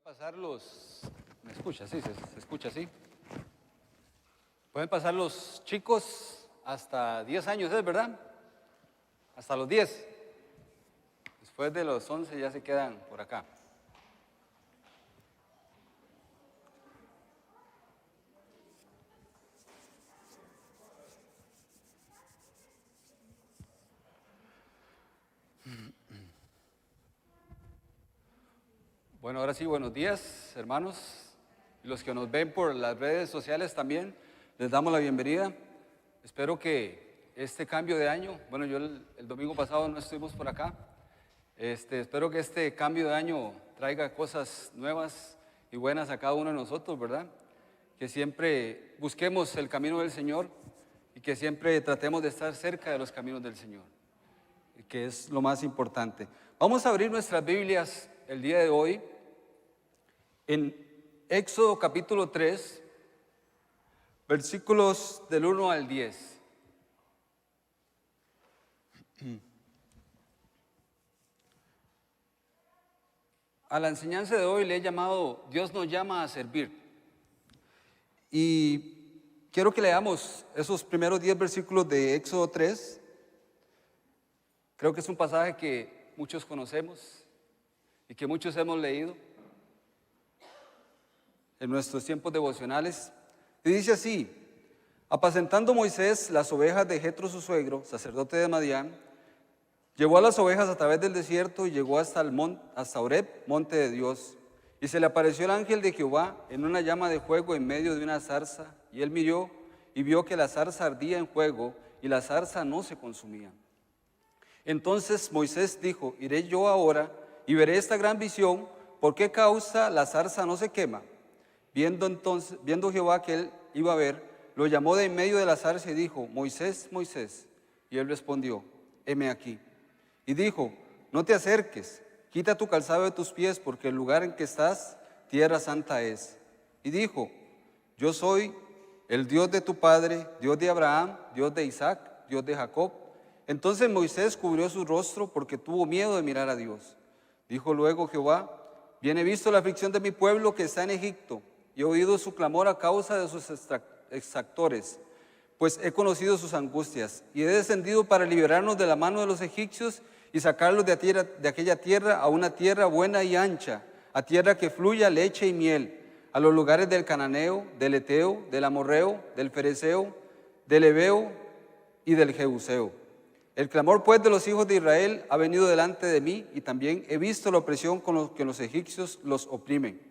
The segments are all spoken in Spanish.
pasar los... ¿Me escucha? Sí, se escucha así. Pueden pasar los chicos hasta 10 años, ¿es verdad? Hasta los 10. Después de los 11 ya se quedan por acá. Bueno, ahora sí, buenos días, hermanos. Y los que nos ven por las redes sociales también, les damos la bienvenida. Espero que este cambio de año, bueno, yo el domingo pasado no estuvimos por acá. Espero que este cambio de año traiga cosas nuevas y buenas a cada uno de nosotros, ¿verdad? Que siempre busquemos el camino del Señor y que siempre tratemos de estar cerca de los caminos del Señor, que es lo más importante. Vamos a abrir nuestras Biblias el día de hoy en Éxodo capítulo 3, versículos del 1 al 10. A la enseñanza de hoy le he llamado Dios nos llama a servir. Y quiero que leamos esos primeros 10 versículos de Éxodo 3. Creo que es un pasaje que muchos conocemos y que muchos hemos leído en nuestros tiempos devocionales. Y dice así: apacentando Moisés las ovejas de Jetro su suegro, sacerdote de Madián, llevó a las ovejas a través del desierto y llegó hasta Horeb, monte de Dios. Y se le apareció el ángel de Jehová en una llama de fuego en medio de una zarza, y él miró y vio que la zarza ardía en fuego y la zarza no se consumía. Entonces Moisés dijo: iré yo ahora y veré esta gran visión, ¿por qué causa la zarza no se quema? Viendo Jehová que él iba a ver, lo llamó de en medio de la zarza y dijo: Moisés, Moisés. Y él respondió: heme aquí. Y dijo: no te acerques, quita tu calzado de tus pies, porque el lugar en que estás, tierra santa es. Y dijo: yo soy el Dios de tu padre, Dios de Abraham, Dios de Isaac, Dios de Jacob. Entonces Moisés cubrió su rostro porque tuvo miedo de mirar a Dios. Dijo luego Jehová: bien he visto la aflicción de mi pueblo que está en Egipto, y he oído su clamor a causa de sus exactores, pues he conocido sus angustias, y he descendido para liberarnos de la mano de los egipcios y sacarlos de aquella tierra a una tierra buena y ancha, a tierra que fluya leche y miel, a los lugares del cananeo, del eteo, del amorreo, del fereceo, del heveo y del jebuseo. El clamor pues de los hijos de Israel ha venido delante de mí, y también he visto la opresión con que los egipcios los oprimen.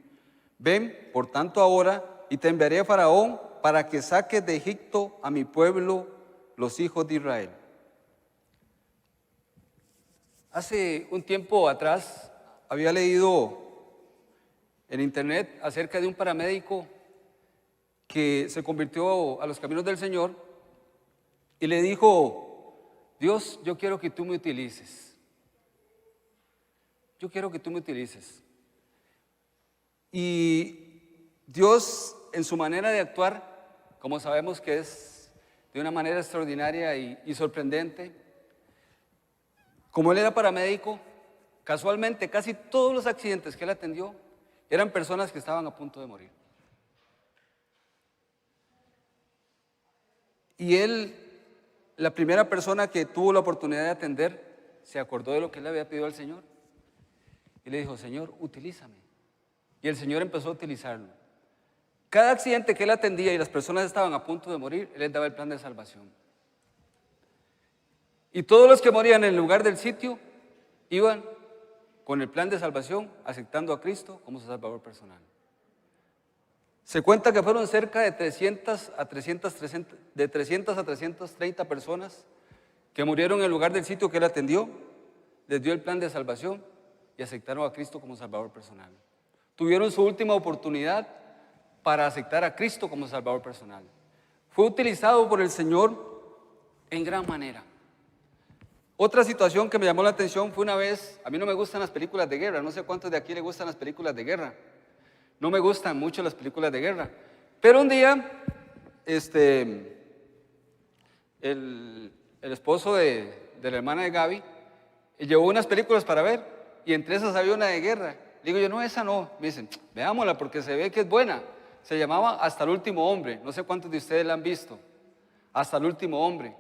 Ven, por tanto, ahora, y te enviaré a Faraón para que saques de Egipto a mi pueblo, los hijos de Israel. Hace un tiempo atrás había leído en internet acerca de un paramédico que se convirtió a los caminos del Señor y le dijo: Dios, yo quiero que tú me utilices. Yo quiero que tú me utilices. Y Dios, en su manera de actuar, como sabemos que es de una manera extraordinaria y sorprendente, como él era paramédico, casualmente casi todos los accidentes que él atendió eran personas que estaban a punto de morir. Y él, la primera persona que tuvo la oportunidad de atender, se acordó de lo que él le había pedido al Señor y le dijo: Señor, utilízame. Y el Señor empezó a utilizarlo. Cada accidente que él atendía y las personas estaban a punto de morir, él les daba el plan de salvación. Y todos los que morían en el lugar del sitio iban con el plan de salvación, aceptando a Cristo como su Salvador personal. Se cuenta que fueron cerca de 300 a 330 personas que murieron en el lugar del sitio que él atendió, les dio el plan de salvación y aceptaron a Cristo como Salvador personal. Tuvieron su última oportunidad para aceptar a Cristo como Salvador personal. Fue utilizado por el Señor en gran manera. Otra situación que me llamó la atención fue una vez, a mí no me gustan las películas de guerra, no sé cuántos de aquí le gustan las películas de guerra. No me gustan mucho las películas de guerra. Pero un día, el esposo de la hermana de Gaby llevó unas películas para ver, y entre esas había una de guerra. Le digo yo, no, esa no. Me dicen, veámosla porque se ve que es buena. Se llamaba Hasta el último hombre. No sé cuántos de ustedes la han visto. Hasta el último hombre.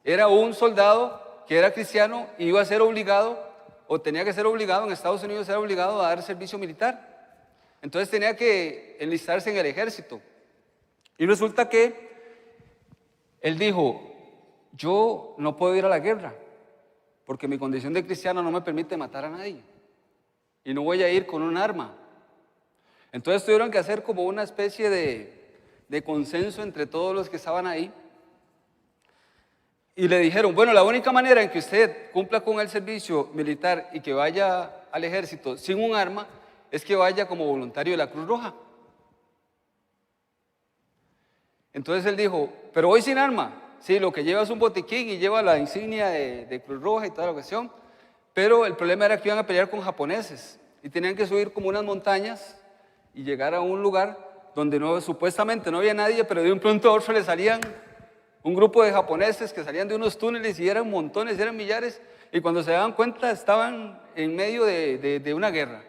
Era un soldado que era cristiano y iba a ser obligado, o tenía que ser obligado, en Estados Unidos era obligado a dar servicio militar. Entonces tenía que enlistarse en el ejército. Y resulta que él dijo, yo no puedo ir a la guerra porque mi condición de cristiano no me permite matar a nadie y no voy a ir con un arma. Entonces tuvieron que hacer como una especie de consenso entre todos los que estaban ahí y le dijeron, bueno, la única manera en que usted cumpla con el servicio militar y que vaya al ejército sin un arma es que vaya como voluntario de la Cruz Roja. Entonces él dijo, pero voy sin arma. Sí, lo que lleva es un botiquín y lleva la insignia de Cruz Roja y toda la cuestión. Pero el problema era que iban a pelear con japoneses y tenían que subir como unas montañas y llegar a un lugar donde supuestamente no había nadie, pero de un pronto a otro le salían un grupo de japoneses que salían de unos túneles y eran montones, eran millares, y cuando se daban cuenta estaban en medio de una guerra.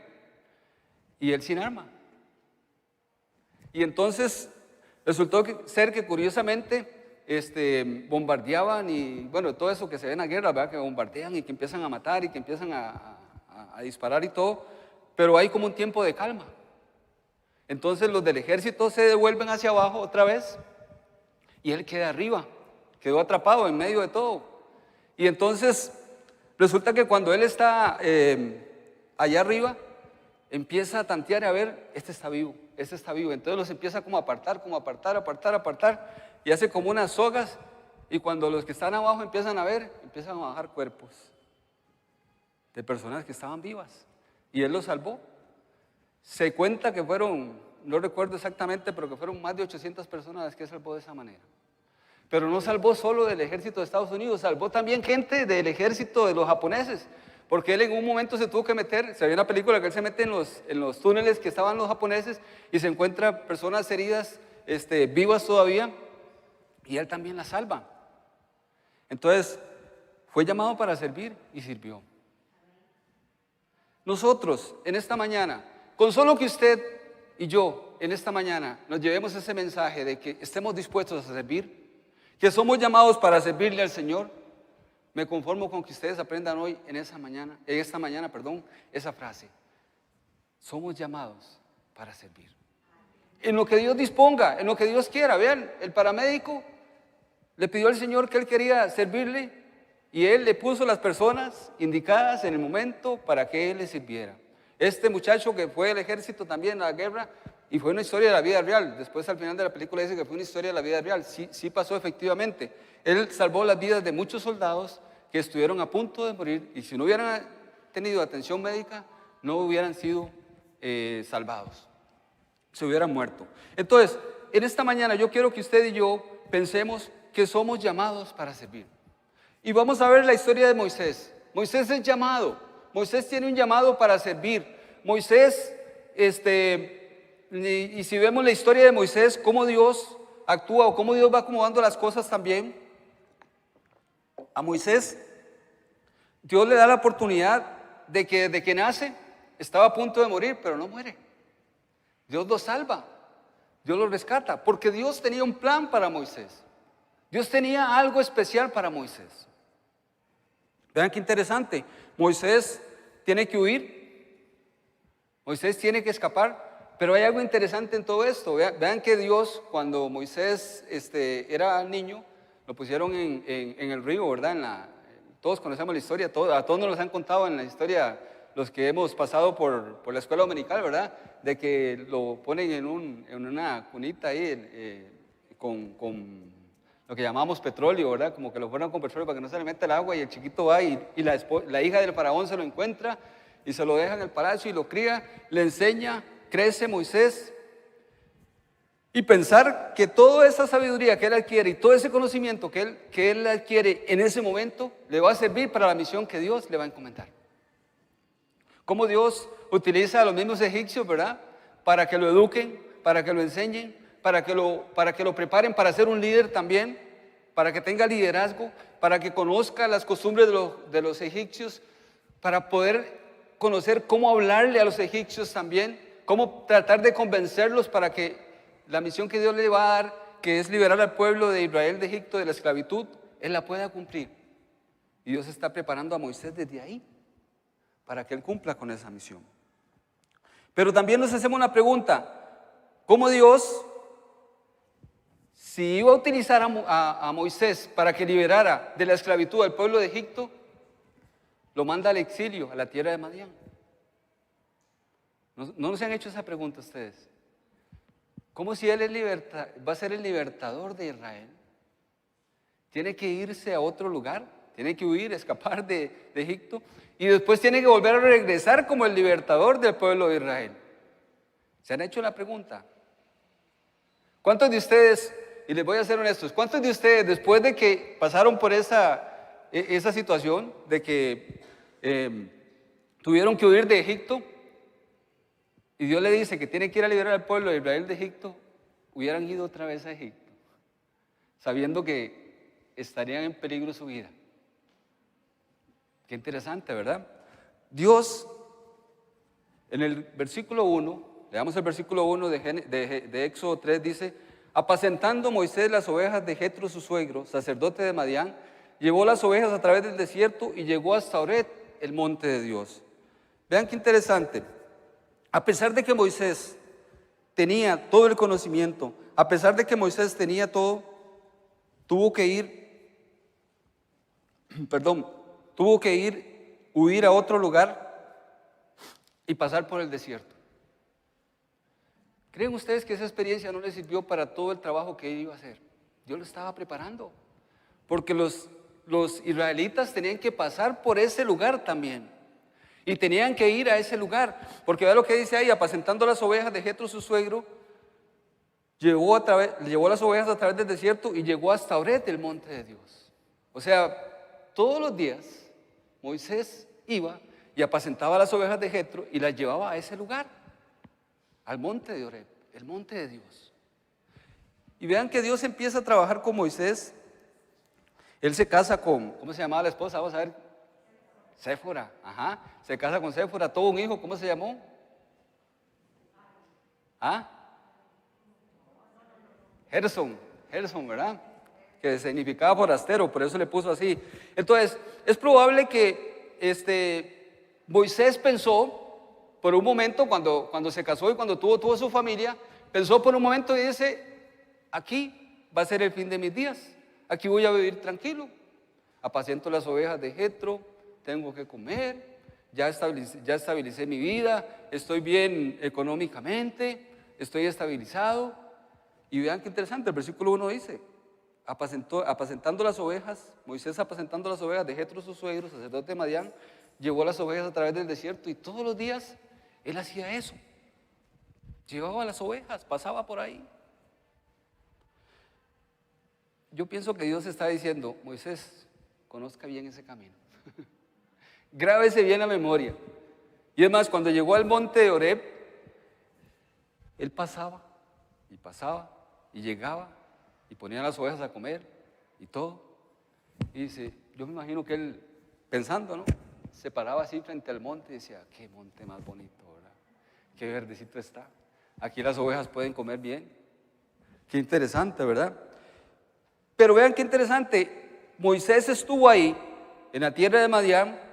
Y él sin arma. Y entonces resultó ser que curiosamente bombardeaban y bueno, todo eso que se ve en la guerra, ¿verdad? Que bombardean y que empiezan a matar y que empiezan a disparar y todo, pero hay como un tiempo de calma. Entonces los del ejército se devuelven hacia abajo otra vez y él queda arriba, quedó atrapado en medio de todo. Y entonces resulta que cuando él está allá arriba, empieza a tantear y a ver, este está vivo. Entonces los empieza como a apartar, y hace como unas sogas, y cuando los que están abajo empiezan a ver, empiezan a bajar cuerpos de personas que estaban vivas, y él los salvó. Se cuenta que fueron, no recuerdo exactamente, pero que fueron más de 800 personas las que salvó de esa manera. Pero no salvó solo del ejército de Estados Unidos, salvó también gente del ejército de los japoneses, porque él en un momento se tuvo que meter, se ve una película que él se mete en los túneles que estaban los japoneses y se encuentra personas heridas, vivas todavía, y él también las salva. Entonces, fue llamado para servir y sirvió. Nosotros, en esta mañana, con solo que usted y yo, en esta mañana, nos llevemos ese mensaje de que estemos dispuestos a servir, que somos llamados para servirle al Señor, me conformo con que ustedes aprendan hoy, en esta mañana, esa frase. Somos llamados para servir. En lo que Dios disponga, en lo que Dios quiera. Vean, el paramédico le pidió al Señor que él quería servirle y él le puso las personas indicadas en el momento para que él le sirviera. Este muchacho que fue al ejército también a la guerra, y fue una historia de la vida real. Después al final de la película dice que fue una historia de la vida real. Sí pasó efectivamente. Él salvó las vidas de muchos soldados que estuvieron a punto de morir y si no hubieran tenido atención médica no hubieran sido salvados. Se hubieran muerto. Entonces, en esta mañana yo quiero que usted y yo pensemos que somos llamados para servir. Y vamos a ver la historia de Moisés. Moisés es llamado. Moisés tiene un llamado para servir. Moisés, y si vemos la historia de Moisés, cómo Dios actúa o cómo Dios va acomodando las cosas también, a Moisés Dios le da la oportunidad de que desde que nace estaba a punto de morir, pero no muere. Dios lo salva, Dios lo rescata, porque Dios tenía un plan para Moisés. Dios tenía algo especial para Moisés. Vean qué interesante. Moisés tiene que huir, Moisés tiene que escapar, pero hay algo interesante en todo esto. Vean que Dios, cuando Moisés era niño, lo pusieron en el río, ¿verdad? Todos conocemos la historia, a todos nos los han contado en la historia, los que hemos pasado por la escuela dominical, ¿verdad? De que lo ponen en una cunita ahí con lo que llamamos petróleo, ¿verdad? Como que lo fueron con petróleo para que no se le meta el agua, y el chiquito va y la hija del faraón se lo encuentra y se lo deja en el palacio y lo cría, le enseña, crece Moisés. Y pensar que toda esa sabiduría que él adquiere y todo ese conocimiento que él adquiere en ese momento le va a servir para la misión que Dios le va a encomendar. Cómo Dios utiliza a los mismos egipcios, ¿verdad? Para que lo eduquen, para que lo enseñen, para que lo preparen para ser un líder también, para que tenga liderazgo, para que conozca las costumbres de los egipcios, para poder conocer cómo hablarle a los egipcios también, cómo tratar de convencerlos para que la misión que Dios le va a dar, que es liberar al pueblo de Israel de Egipto de la esclavitud, Él la pueda cumplir. Y Dios está preparando a Moisés desde ahí para que Él cumpla con esa misión. Pero también nos hacemos una pregunta: ¿cómo Dios, si iba a utilizar a Moisés para que liberara de la esclavitud al pueblo de Egipto, lo manda al exilio, a la tierra de Madián? ¿No se han hecho esa pregunta ustedes? ¿Cómo si Él va a ser el libertador de Israel? Tiene que irse a otro lugar, tiene que huir, escapar de Egipto, y después tiene que volver a regresar como el libertador del pueblo de Israel. ¿Se han hecho la pregunta? ¿Cuántos de ustedes, y les voy a ser honestos, cuántos de ustedes después de que pasaron por esa situación de que tuvieron que huir de Egipto, y Dios le dice que tiene que ir a liberar al pueblo de Israel de Egipto, hubieran ido otra vez a Egipto, sabiendo que estarían en peligro su vida? Qué interesante, ¿verdad? Dios, en el versículo 1, leamos el versículo 1 de Éxodo 3, dice: apacentando Moisés las ovejas de Jetro su suegro, sacerdote de Madián, llevó las ovejas a través del desierto y llegó hasta Horeb, el monte de Dios. Vean qué interesante. A pesar de que Moisés tenía todo el conocimiento, a pesar de que Moisés tenía todo, tuvo que huir a otro lugar y pasar por el desierto. ¿Creen ustedes que esa experiencia no le sirvió para todo el trabajo que él iba a hacer? Dios lo estaba preparando, porque los israelitas tenían que pasar por ese lugar también. Y tenían que ir a ese lugar, porque vea lo que dice ahí: apacentando las ovejas de Jetro su suegro, llevó las ovejas a través del desierto y llegó hasta Horeb, el monte de Dios. O sea, todos los días Moisés iba y apacentaba las ovejas de Jetro y las llevaba a ese lugar, al monte de Horeb, el monte de Dios. Y vean que Dios empieza a trabajar con Moisés. Él se casa con, ¿cómo se llamaba la esposa? Vamos a ver. Séfora, se casa con Séfora, tuvo un hijo, ¿cómo se llamó? Gerson, ¿verdad? Que significaba forastero, por eso le puso así. Entonces, es probable que Moisés pensó por un momento, cuando se casó y cuando tuvo su familia, pensó por un momento y dice: aquí va a ser el fin de mis días, aquí voy a vivir tranquilo, apaciento las ovejas de Jetro, tengo que comer, ya estabilicé mi vida, estoy bien económicamente, estoy estabilizado. Y vean qué interesante, el versículo 1 dice: apacentando las ovejas, Moisés apacentando las ovejas de Jetro su suegro, sacerdote de Madián, llevó las ovejas a través del desierto, y todos los días él hacía eso, llevaba las ovejas, pasaba por ahí. Yo pienso que Dios está diciendo: Moisés, conozca bien ese camino. Grábese bien la memoria. Y es más, cuando llegó al monte de Horeb, él pasaba y llegaba y ponía las ovejas a comer y todo. Y dice, yo me imagino que él, pensando, ¿no?, se paraba así frente al monte y decía: qué monte más bonito, ¿verdad? Qué verdecito está. Aquí las ovejas pueden comer bien. Qué interesante, ¿verdad? Pero vean qué interesante. Moisés estuvo ahí, en la tierra de Madián,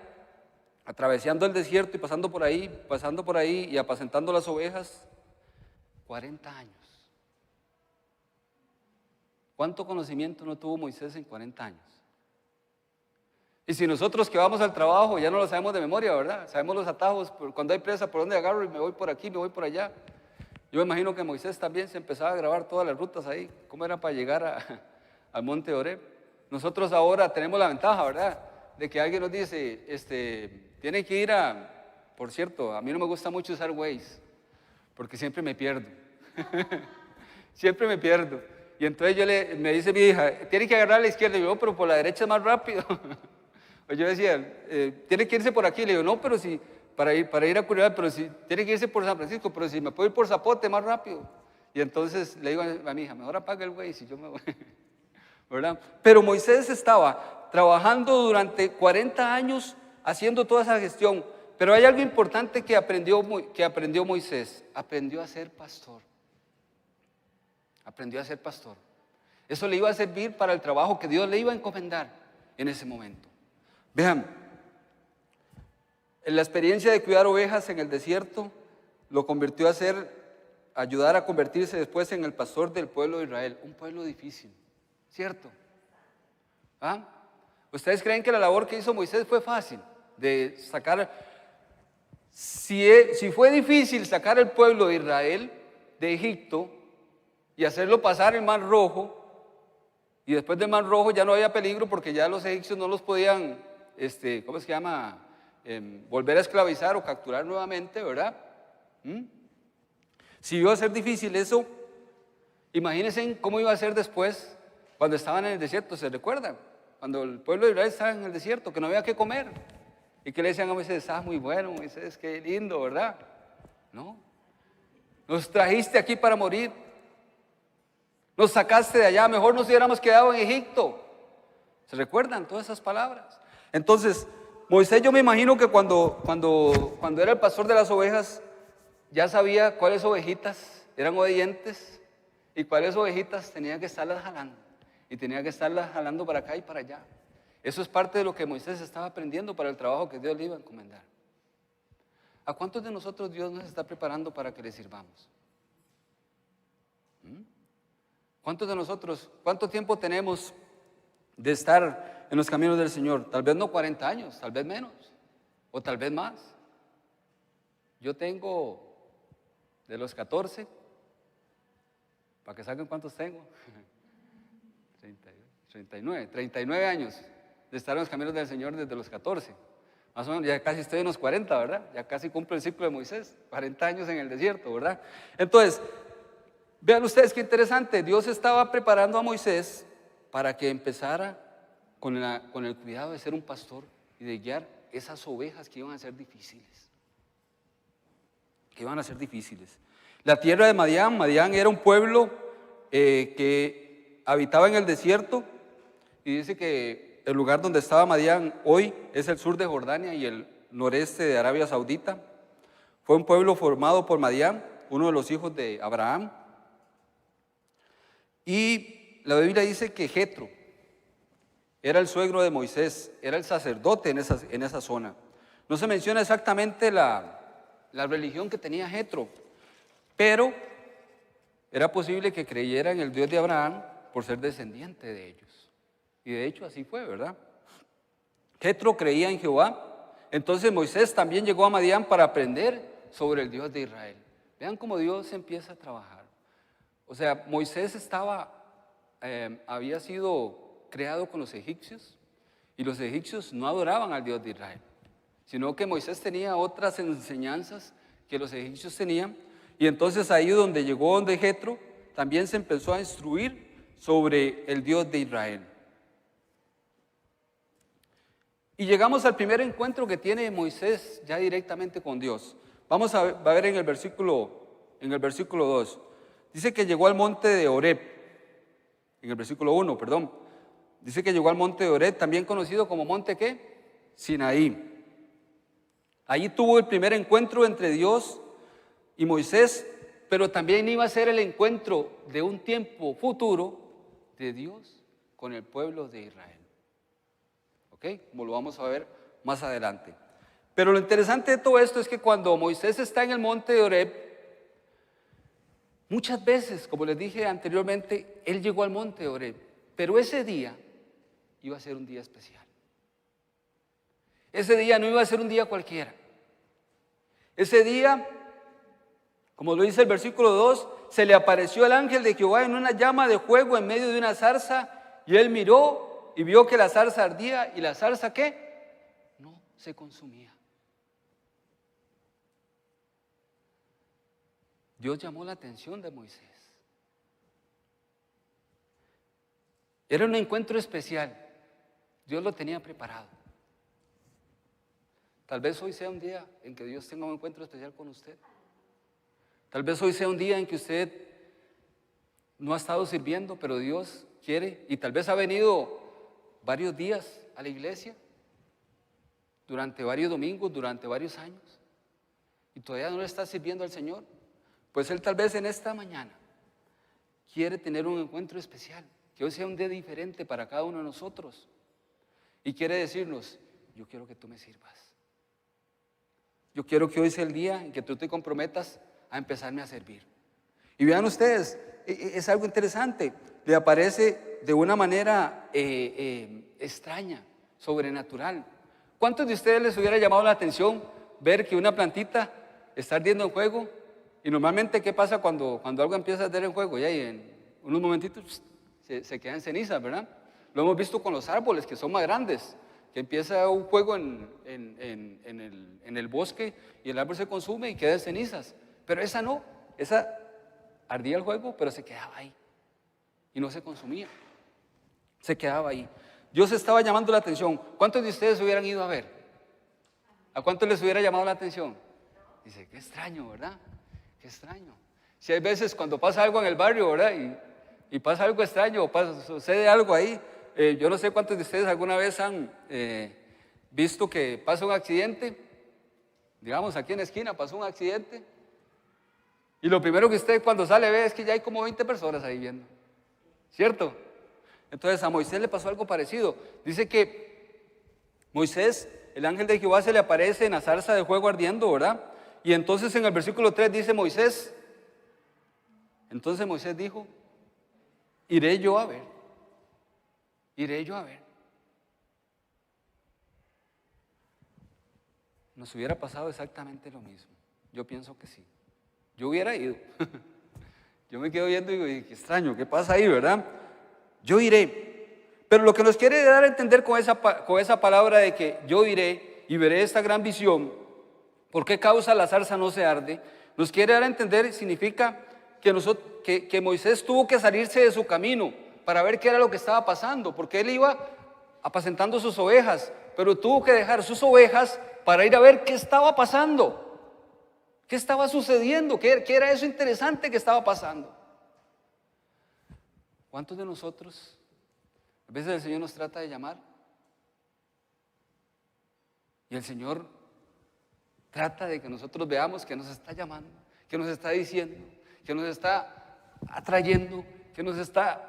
atravesando el desierto y pasando por ahí y apacentando las ovejas 40 años. ¿Cuánto conocimiento no tuvo Moisés en 40 años? Y si nosotros que vamos al trabajo ya no lo sabemos de memoria, ¿verdad? Sabemos los atajos, cuando hay presa, por dónde agarro y me voy por aquí, me voy por allá. Yo me imagino que Moisés también se empezaba a grabar todas las rutas ahí, cómo era para llegar al monte de Horeb. Nosotros ahora tenemos la ventaja, ¿verdad?, de que alguien nos dice, tiene que ir por cierto, a mí no me gusta mucho usar Waze, porque siempre me pierdo. Siempre me pierdo. Y entonces me dice mi hija: tiene que agarrar a la izquierda. Y yo: pero por la derecha es más rápido. O yo decía: tiene que irse por aquí. Le digo: no, pero si, para ir a Curiosidad, pero si tiene que irse por San Francisco, pero si me puedo ir por Zapote más rápido. Y entonces le digo a mi hija: mejor apaga el Waze y yo me voy. ¿Verdad? Pero Moisés estaba trabajando durante 40 años haciendo toda esa gestión. Pero hay algo importante que aprendió Moisés. Aprendió a ser pastor. Aprendió a ser pastor. Eso le iba a servir para el trabajo que Dios le iba a encomendar en ese momento. Vean, en la experiencia de cuidar ovejas en el desierto, lo convirtió ayudar a convertirse después en el pastor del pueblo de Israel. Un pueblo difícil, ¿cierto? ¿Ah? ¿Ustedes creen que la labor que hizo Moisés fue fácil? De sacar, si fue difícil sacar el pueblo de Israel de Egipto y hacerlo pasar el Mar Rojo, y después del Mar Rojo ya no había peligro porque ya los egipcios no los podían, ¿cómo se llama? Volver a esclavizar o capturar nuevamente, ¿verdad? Si iba a ser difícil eso, imagínense cómo iba a ser después cuando estaban en el desierto. ¿Se recuerdan? Cuando el pueblo de Israel estaba en el desierto, que no había que comer. Y que le decían a Moisés, muy bueno, Moisés, qué lindo, ¿verdad? No. Nos trajiste aquí para morir. Nos sacaste de allá, mejor nos hubiéramos quedado en Egipto. ¿Se recuerdan todas esas palabras? Entonces, Moisés, yo me imagino que cuando era el pastor de las ovejas, ya sabía cuáles ovejitas eran obedientes y cuáles ovejitas tenía que estarlas jalando. Y tenía que estarlas jalando para acá y para allá. Eso es parte de lo que Moisés estaba aprendiendo para el trabajo que Dios le iba a encomendar. ¿A cuántos de nosotros Dios nos está preparando para que le sirvamos? ¿Cuántos de nosotros, cuánto tiempo tenemos de estar en los caminos del Señor? Tal vez no 40 años, tal vez menos, o tal vez más. Yo tengo de los 14, para que saquen cuántos tengo, 39 años de estar en los caminos del Señor desde los 14. Más o menos, ya casi estoy en los 40, ¿verdad? Ya casi cumplo el ciclo de Moisés, 40 años en el desierto, ¿verdad? Entonces, vean ustedes qué interesante, Dios estaba preparando a Moisés para que empezara con el cuidado de ser un pastor y de guiar esas ovejas que iban a ser difíciles. La tierra de Madián era un pueblo que habitaba en el desierto, y dice que el lugar donde estaba Madián hoy es el sur de Jordania y el noreste de Arabia Saudita. Fue un pueblo formado por Madián, uno de los hijos de Abraham. Y la Biblia dice que Jetro era el suegro de Moisés, era el sacerdote en esa zona. No se menciona exactamente la religión que tenía Jetro, pero era posible que creyera en el Dios de Abraham por ser descendiente de ellos. Y de hecho así fue, ¿verdad? Jetro creía en Jehová. Entonces Moisés también llegó a Madián para aprender sobre el Dios de Israel. Vean cómo Dios empieza a trabajar. O sea, Moisés había sido creado con los egipcios, y los egipcios no adoraban al Dios de Israel, sino que Moisés tenía otras enseñanzas que los egipcios tenían. Y entonces ahí donde llegó donde Jetro, también se empezó a instruir sobre el Dios de Israel. Y llegamos al primer encuentro que tiene Moisés ya directamente con Dios. Vamos a ver en el versículo 2. Dice que llegó al monte de Horeb. En el versículo 1, perdón. Dice que llegó al monte de Horeb, también conocido como monte ¿qué? Sinaí. Allí tuvo el primer encuentro entre Dios y Moisés, pero también iba a ser el encuentro de un tiempo futuro de Dios con el pueblo de Israel. ¿Ok? Como lo vamos a ver más adelante. Pero lo interesante de todo esto es que cuando Moisés está en el monte de Horeb, muchas veces, como les dije anteriormente, él llegó al monte de Horeb, pero ese día iba a ser un día especial. Ese día no iba a ser un día cualquiera. Ese día, como lo dice el versículo 2, se le apareció el ángel de Jehová en una llama de fuego en medio de una zarza, y él miró y vio que la zarza ardía, y la zarza ¿qué? No se consumía. Dios llamó la atención de Moisés. Era un encuentro especial. Dios lo tenía preparado. Tal vez hoy sea un día en que Dios tenga un encuentro especial con usted. Tal vez hoy sea un día en que usted no ha estado sirviendo, pero Dios quiere, y tal vez ha venido varios días a la iglesia durante varios domingos, durante varios años, y todavía no le está sirviendo al Señor, pues Él tal vez en esta mañana quiere tener un encuentro especial, que hoy sea un día diferente para cada uno de nosotros, y quiere decirnos: yo quiero que tú me sirvas. Yo quiero que hoy sea el día en que tú te comprometas a empezarme a servir. Y vean ustedes, es algo interesante, le aparece de una manera extraña, sobrenatural. ¿Cuántos de ustedes les hubiera llamado la atención ver que una plantita está ardiendo en fuego? Y normalmente, ¿qué pasa cuando algo empieza a arder en fuego? Y ahí en unos momentitos se queda en cenizas, ¿verdad? Lo hemos visto con los árboles, que son más grandes, que empieza un fuego en el bosque y el árbol se consume y queda en cenizas. Pero esa no, esa ardía el fuego, pero se quedaba ahí y no se consumía, se quedaba ahí. Dios estaba llamando la atención. ¿Cuántos de ustedes hubieran ido a ver? ¿A cuántos les hubiera llamado la atención? Dice, qué extraño, ¿verdad? Qué extraño. Si hay veces cuando pasa algo en el barrio, ¿verdad? Y pasa algo extraño o sucede algo ahí. Yo no sé cuántos de ustedes alguna vez han visto que pasa un accidente. Digamos, aquí en la esquina pasó un accidente. Y lo primero que usted cuando sale ve es que ya hay como 20 personas ahí viendo. ¿Cierto? Entonces a Moisés le pasó algo parecido. Dice que Moisés, el ángel de Jehová se le aparece en la zarza de fuego ardiendo, ¿verdad? Y entonces en el versículo 3 dice entonces Moisés dijo: iré yo a ver. Iré yo a ver. Nos hubiera pasado exactamente lo mismo. Yo pienso que sí. Yo hubiera ido. Yo me quedo viendo y digo, qué extraño, ¿qué pasa ahí, verdad? Yo iré. Pero lo que nos quiere dar a entender con esa palabra de que yo iré y veré esta gran visión, ¿por qué causa la zarza no se arde? Nos quiere dar a entender, significa que Moisés tuvo que salirse de su camino para ver qué era lo que estaba pasando, porque él iba apacentando sus ovejas, pero tuvo que dejar sus ovejas para ir a ver qué estaba pasando. ¿Qué estaba sucediendo? ¿Qué era eso interesante que estaba pasando? ¿Cuántos de nosotros, a veces el Señor nos trata de llamar y el Señor trata de que nosotros veamos que nos está llamando, que nos está diciendo, que nos está atrayendo, que nos está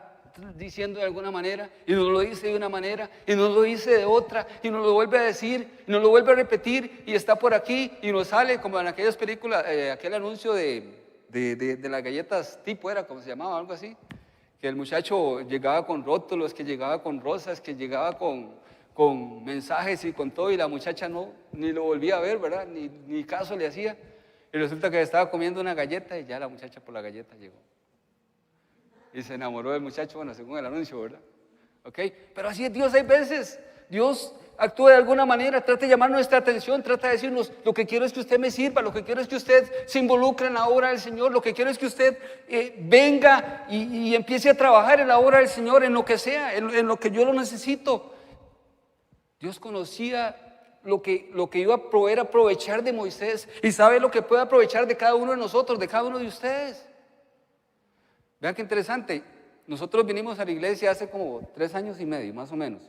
diciendo de alguna manera y nos lo dice de una manera y nos lo dice de otra y nos lo vuelve a decir y nos lo vuelve a repetir y está por aquí y nos sale como en aquellas películas, aquel anuncio de las galletas tipo era, como se llamaba, algo así, que el muchacho llegaba con rótulos, que llegaba con rosas, que llegaba con mensajes y con todo, y la muchacha no, ni lo volvía a ver, ¿verdad? Ni caso le hacía, y resulta que estaba comiendo una galleta y ya la muchacha por la galleta llegó. Y se enamoró del muchacho, bueno, según el anuncio, ¿verdad? ¿Ok? Pero así es Dios, hay veces. Dios actúa de alguna manera, trata de llamar nuestra atención, trata de decirnos, lo que quiero es que usted me sirva, lo que quiero es que usted se involucre en la obra del Señor, lo que quiero es que usted venga y empiece a trabajar en la obra del Señor, en lo que sea, en lo que yo lo necesito. Dios conocía lo que iba a poder aprovechar de Moisés y sabe lo que puede aprovechar de cada uno de nosotros, de cada uno de ustedes. Vean qué interesante, nosotros vinimos a la iglesia hace como 3 años y medio, más o menos.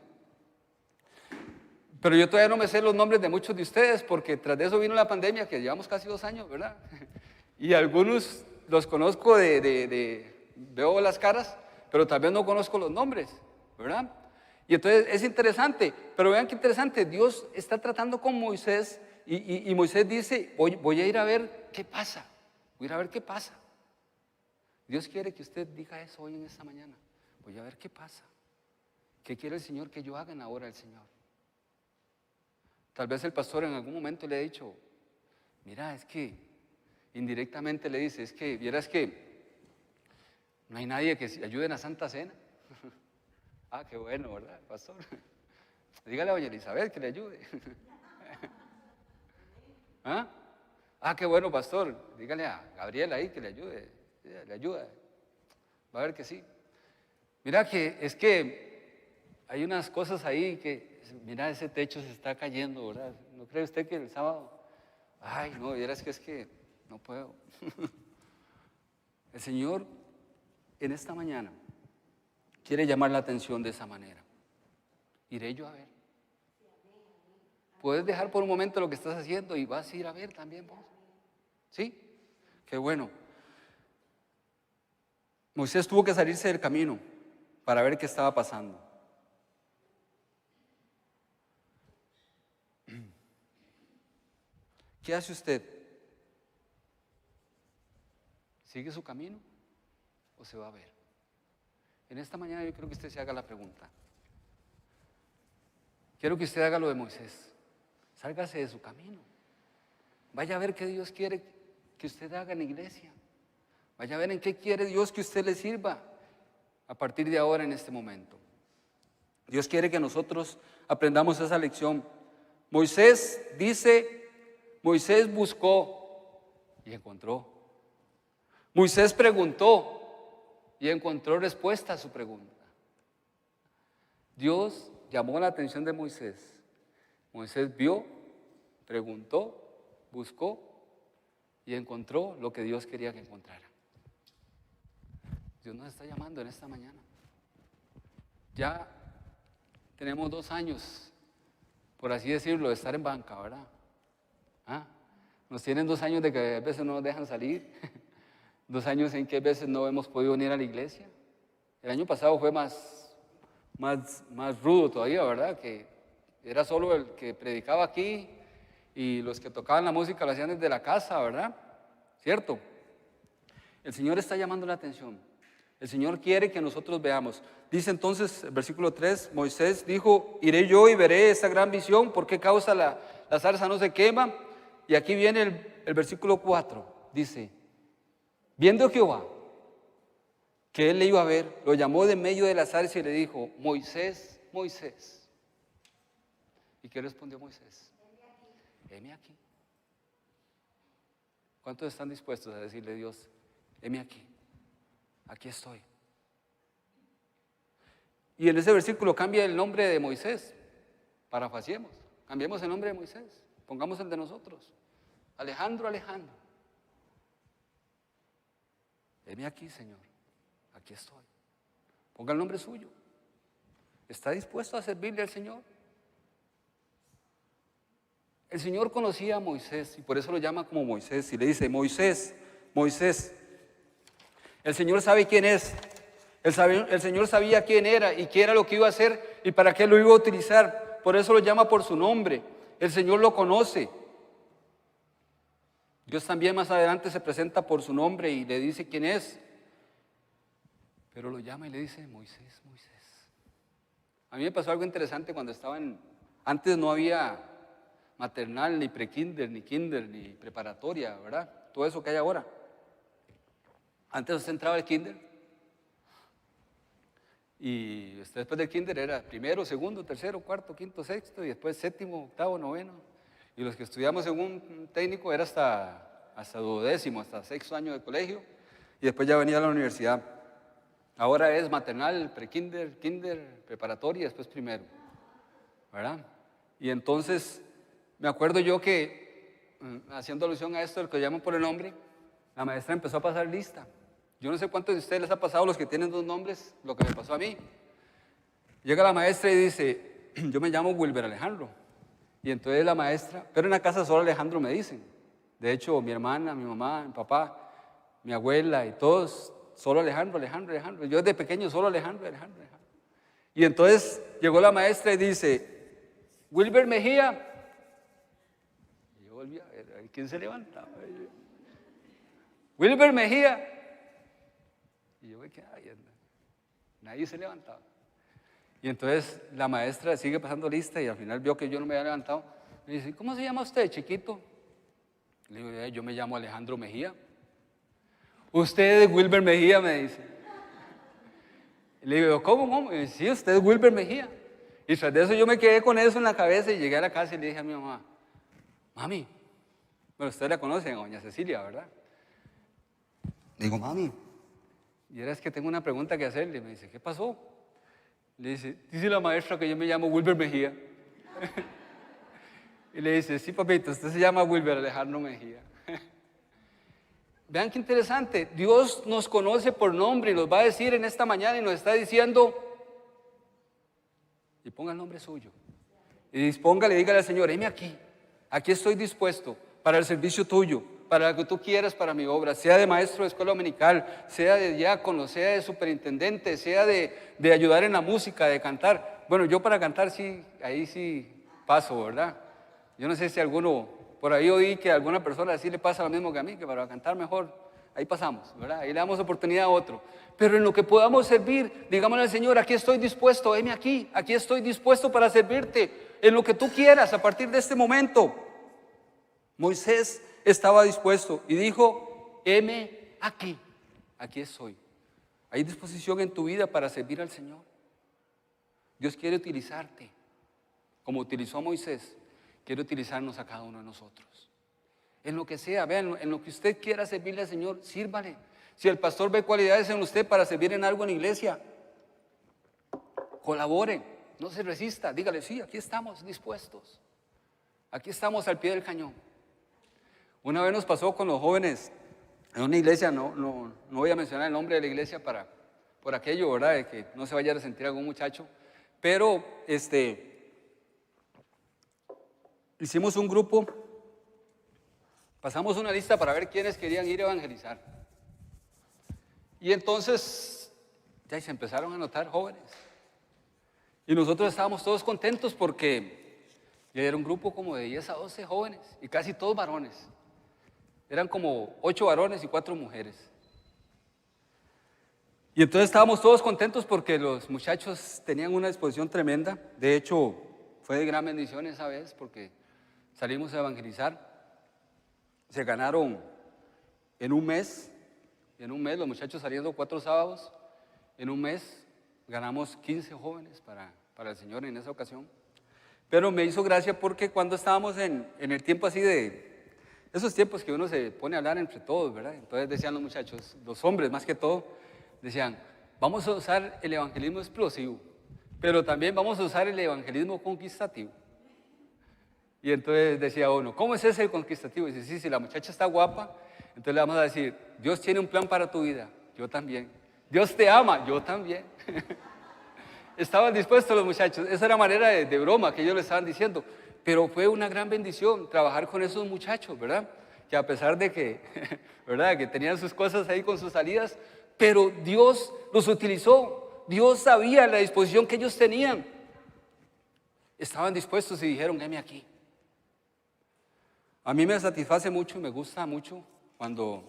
Pero yo todavía no me sé los nombres de muchos de ustedes, porque tras de eso vino la pandemia, que llevamos casi 2 años, ¿verdad? Y algunos los conozco veo las caras, pero tal vez no conozco los nombres, ¿verdad? Y entonces es interesante, pero vean qué interesante, Dios está tratando con Moisés y Moisés dice, voy a ir a ver qué pasa, voy a ir a ver qué pasa. Dios quiere que usted diga eso hoy en esta mañana. Voy a ver qué pasa. ¿Qué quiere el Señor que yo haga en la obra del Señor? Tal vez el pastor en algún momento le ha dicho, mira, es que indirectamente le dice, es que vieras que no hay nadie que ayude en la Santa Cena. Ah, qué bueno, ¿verdad, pastor? Dígale a doña Elizabeth que le ayude. Ah, qué bueno, pastor. Dígale a Gabriela ahí que le ayude. Le ayuda, va a ver que sí. Mira que es que hay unas cosas ahí que, mira, ese techo se está cayendo, ¿verdad? ¿No cree usted que el sábado? Ay, no, vieras que es que no puedo. El Señor en esta mañana quiere llamar la atención de esa manera. Iré yo a ver. puedes dejar por un momento lo que estás haciendo y vas a ir a ver también vos. ¿Sí? Qué bueno. Moisés tuvo que salirse del camino para ver qué estaba pasando. ¿Qué hace usted? ¿Sigue su camino o se va a ver? En esta mañana yo quiero que usted se haga la pregunta. Quiero que usted haga lo de Moisés. Sálgase de su camino. Vaya a ver qué Dios quiere que usted haga en la iglesia. Vaya a ver en qué quiere Dios que usted le sirva a partir de ahora en este momento. Dios quiere que nosotros aprendamos esa lección. Moisés dice, Moisés buscó y encontró. Moisés preguntó y encontró respuesta a su pregunta. Dios llamó la atención de Moisés. Moisés vio, preguntó, buscó y encontró lo que Dios quería que encontrara. Dios nos está llamando en esta mañana. Ya tenemos 2 años, por así decirlo, de estar en banca, ¿verdad? Nos tienen 2 años de que a veces no nos dejan salir, 2 años en que a veces no hemos podido venir a la iglesia. El año pasado fue más rudo todavía, ¿verdad? Que era solo el que predicaba aquí y los que tocaban la música lo hacían desde la casa, ¿verdad? ¿Cierto? El Señor está llamando la atención. El Señor quiere que nosotros veamos. Dice entonces, el versículo 3, Moisés dijo, iré yo y veré esta gran visión, ¿por qué causa la zarza no se quema? Y aquí viene el versículo 4, dice, viendo Jehová que él le iba a ver, lo llamó de medio de la zarza y le dijo, Moisés, Moisés. ¿Y qué respondió Moisés? Heme aquí. ¿Cuántos están dispuestos a decirle a Dios, heme aquí? Aquí estoy. Y en ese versículo cambia el nombre de Moisés. Parafaciemos. Cambiemos el nombre de Moisés. Pongamos el de nosotros. Alejandro, Alejandro. Heme aquí, Señor. Aquí estoy. Ponga el nombre suyo. ¿Está dispuesto a servirle al Señor? El Señor conocía a Moisés y por eso lo llama como Moisés y le dice, Moisés, Moisés. El Señor sabe quién es. El Señor sabía quién era y qué era lo que iba a hacer y para qué lo iba a utilizar. Por eso lo llama por su nombre. El Señor lo conoce. Dios también más adelante se presenta por su nombre y le dice quién es. Pero lo llama y le dice, Moisés, Moisés. A mí me pasó algo interesante cuando antes no había maternal, ni prekinder, ni kinder, ni preparatoria, ¿verdad? Todo eso que hay ahora. Antes usted entraba al kinder y usted después del kinder era primero, segundo, tercero, cuarto, quinto, sexto y después séptimo, octavo, noveno. Y los que estudiamos en un técnico era hasta 12º, hasta 6º año de colegio y después ya venía a la universidad. Ahora es maternal, prekinder, kinder, preparatoria y después primero, ¿verdad? Y entonces me acuerdo yo que, haciendo alusión a esto, el que llaman por el nombre, la maestra empezó a pasar lista. Yo no sé cuántos de ustedes les ha pasado, los que tienen 2 nombres, lo que me pasó a mí. Llega la maestra y dice, yo me llamo Wilber Alejandro. Y entonces la maestra, pero en la casa solo Alejandro me dicen. De hecho, mi hermana, mi mamá, mi papá, mi abuela y todos, solo Alejandro, Alejandro, Alejandro. Yo desde pequeño solo Alejandro, Alejandro, Alejandro. Y entonces llegó la maestra y dice, Wilber Mejía. Y yo volví a ver, ¿quién se levanta? Wilber Mejía. Y yo ve que nadie se levantaba. Y entonces la maestra sigue pasando lista y al final vio que yo no me había levantado. Me dice, ¿cómo se llama usted, chiquito? Le digo, yo me llamo Alejandro Mejía. Usted es Wilber Mejía, me dice. Y le digo, ¿cómo? Y dice, sí, usted es Wilber Mejía. Y tras de eso yo me quedé con eso en la cabeza y llegué a la casa y le dije a mi mamá, mami, bueno, usted la conoce, doña Cecilia, ¿verdad? Le digo, mami, y ahora es que tengo una pregunta que hacerle. Me dice, ¿qué pasó? Le dice la maestra que yo me llamo Wilber Mejía. Y le dice, sí, papito, usted se llama Wilber Alejandro Mejía. Vean qué interesante. Dios nos conoce por nombre y nos va a decir en esta mañana y nos está diciendo, y ponga el nombre suyo. y dispóngale, dígale al Señor, heme aquí, aquí estoy dispuesto para el servicio tuyo, para lo que tú quieras para mi obra, sea de maestro de escuela dominical, sea de diácono, sea de superintendente, sea de ayudar en la música, de cantar. Bueno, yo para cantar sí, ahí sí paso, ¿verdad? Yo no sé si alguno, por ahí oí que a alguna persona así le pasa lo mismo que a mí, que para cantar mejor, ahí pasamos, ¿verdad? Ahí le damos oportunidad a otro. Pero en lo que podamos servir, digámosle al Señor, aquí estoy dispuesto, heme aquí estoy dispuesto para servirte, en lo que tú quieras a partir de este momento. Moisés estaba dispuesto y dijo, heme aquí estoy. Hay disposición en tu vida para servir al Señor. Dios quiere utilizarte, como utilizó a Moisés, quiere utilizarnos a cada uno de nosotros. En lo que sea, vean, en lo que usted quiera servirle al Señor, sírvale. Si el pastor ve cualidades en usted para servir en algo en la iglesia, colabore, no se resista, dígale, sí, aquí estamos dispuestos. Aquí estamos al pie del cañón. Una vez nos pasó con los jóvenes en una iglesia, no voy a mencionar el nombre de la iglesia por aquello, ¿verdad? De que no se vaya a resentir algún muchacho, pero hicimos un grupo, pasamos una lista para ver quiénes querían ir a evangelizar. Y entonces ya se empezaron a notar jóvenes. Y nosotros estábamos todos contentos porque ya era un grupo como de 10 a 12 jóvenes y casi todos varones. Eran como 8 varones y 4 mujeres. Y entonces estábamos todos contentos porque los muchachos tenían una disposición tremenda. De hecho, fue de gran bendición esa vez porque salimos a evangelizar. Se ganaron en un mes, los muchachos saliendo 4 sábados, en un mes ganamos 15 jóvenes para el Señor en esa ocasión. Pero me hizo gracia porque cuando estábamos en el tiempo así de esos tiempos que uno se pone a hablar entre todos, ¿verdad? Entonces decían los muchachos, los hombres más que todo, decían, vamos a usar el evangelismo explosivo, pero también vamos a usar el evangelismo conquistativo. Y entonces decía uno, ¿cómo es ese el conquistativo? Y dice, sí, si la muchacha está guapa, entonces le vamos a decir, Dios tiene un plan para tu vida, yo también. Dios te ama, yo también. Estaban dispuestos los muchachos, esa era manera de broma que ellos le estaban diciendo. Pero fue una gran bendición trabajar con esos muchachos, ¿verdad? Que a pesar de que, ¿verdad? Que tenían sus cosas ahí con sus salidas, pero Dios los utilizó. Dios sabía la disposición que ellos tenían. Estaban dispuestos y dijeron, heme aquí. A mí me satisface mucho y me gusta mucho cuando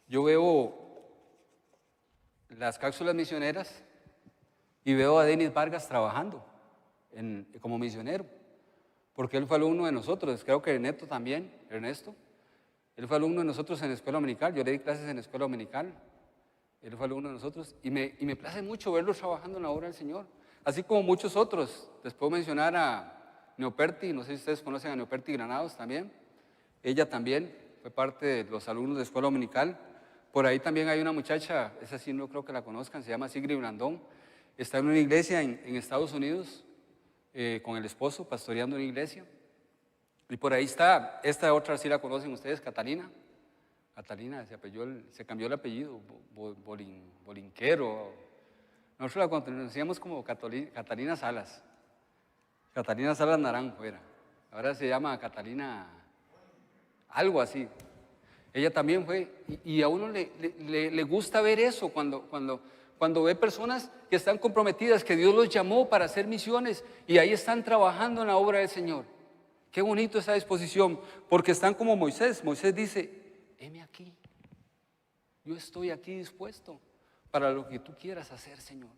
yo veo las cápsulas misioneras y veo a Denis Vargas trabajando como misionero. Porque él fue alumno de nosotros, creo que Ernesto también, él fue alumno de nosotros en la escuela dominical, yo le di clases en la escuela dominical, él fue alumno de nosotros, y me place mucho verlo trabajando en la obra del Señor, así como muchos otros. Les puedo mencionar a Neoperti, no sé si ustedes conocen a Neoperti Granados también, ella también fue parte de los alumnos de escuela dominical. Por ahí también hay una muchacha, esa sí no creo que la conozcan, se llama Sigrid Blandón, está en una iglesia en Estados Unidos, con el esposo, pastoreando una iglesia. Y por ahí está, esta otra sí la conocen ustedes, Catalina. Catalina se cambió el apellido, Bolinquero. Nosotros la conocíamos como Catalina Salas. Catalina Salas Naranjo era. Ahora se llama Catalina, algo así. Ella también fue, y a uno le gusta ver eso cuando ve personas que están comprometidas, que Dios los llamó para hacer misiones y ahí están trabajando en la obra del Señor. Qué bonito esa disposición, porque están como Moisés. Moisés dice, heme aquí, yo estoy aquí dispuesto para lo que tú quieras hacer, Señor.